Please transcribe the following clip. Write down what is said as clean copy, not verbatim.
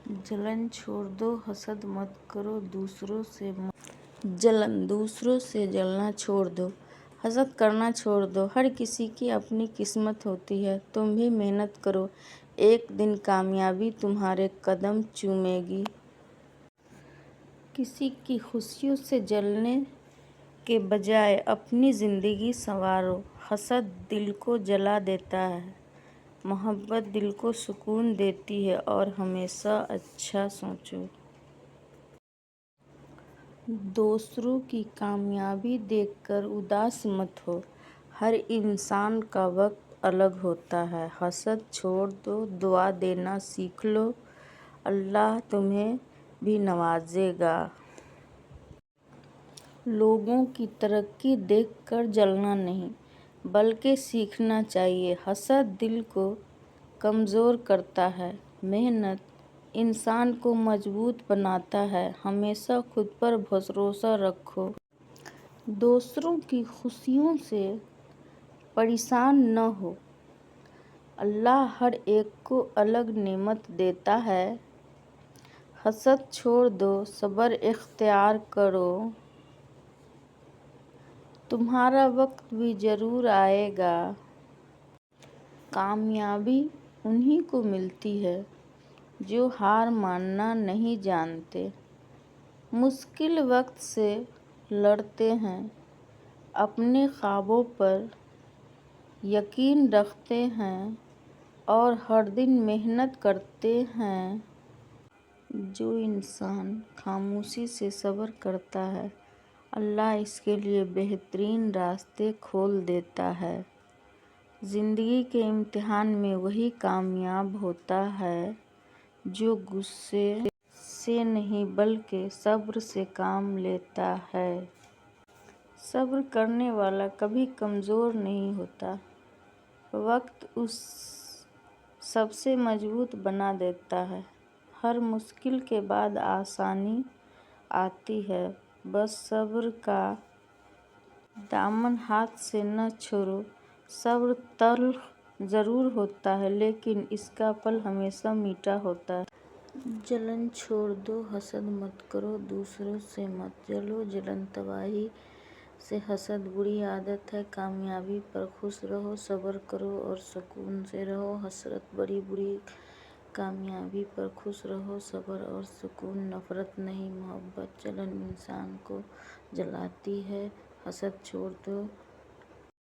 जलन छोड़ दो, हसद मत करो, दूसरों से जलना छोड़ दो, हसद करना छोड़ दो। हर किसी की अपनी किस्मत होती है, तुम भी मेहनत करो, एक दिन कामयाबी तुम्हारे कदम चूमेगी। किसी की खुशियों से जलने के बजाय अपनी जिंदगी संवारो। हसद दिल को जला देता है, मोहब्बत दिल को सुकून देती है। और हमेशा अच्छा सोचो। दूसरों की कामयाबी देखकर उदास मत हो, हर इंसान का वक्त अलग होता है। हसद छोड़ दो, दुआ देना सीख लो, अल्लाह तुम्हें भी नवाजेगा। लोगों की तरक्की देखकर जलना नहीं, बल्कि सीखना चाहिए। हसद दिल को कमज़ोर करता है, मेहनत इंसान को मजबूत बनाता है। हमेशा खुद पर भरोसा रखो। दूसरों की खुशियों से परेशान न हो, अल्लाह हर एक को अलग नेमत देता है। हसद छोड़ दो, सब्र इख्तियार करो, तुम्हारा वक्त भी जरूर आएगा। कामयाबी उन्हीं को मिलती है जो हार मानना नहीं जानते, मुश्किल वक्त से लड़ते हैं, अपने ख्वाबों पर यकीन रखते हैं और हर दिन मेहनत करते हैं। जो इंसान खामोशी से सब्र करता है, अल्लाह इसके लिए बेहतरीन रास्ते खोल देता है। जिंदगी के इम्तिहान में वही कामयाब होता है जो गुस्से से नहीं बल्कि सब्र से काम लेता है। सब्र करने वाला कभी कमज़ोर नहीं होता, वक्त उस सबसे मजबूत बना देता है। हर मुश्किल के बाद आसानी आती है, बस सब्र का दामन हाथ से न छोड़ो। सब्र तल्ख ज़रूर होता है, लेकिन इसका फल हमेशा मीठा होता है। जलन छोड़ दो, हसद मत करो, दूसरों से मत जलो। जलन तबाही से, हसद बुरी आदत है। कामयाबी पर खुश रहो, सब्र करो और सुकून से रहो। हसरत बड़ी बुरी, कामयाबी पर खुश रहो, सब्र और सुकून। नफरत नहीं, मोहब्बत। जलन इंसान को जलाती है, हसद छोड़ दो।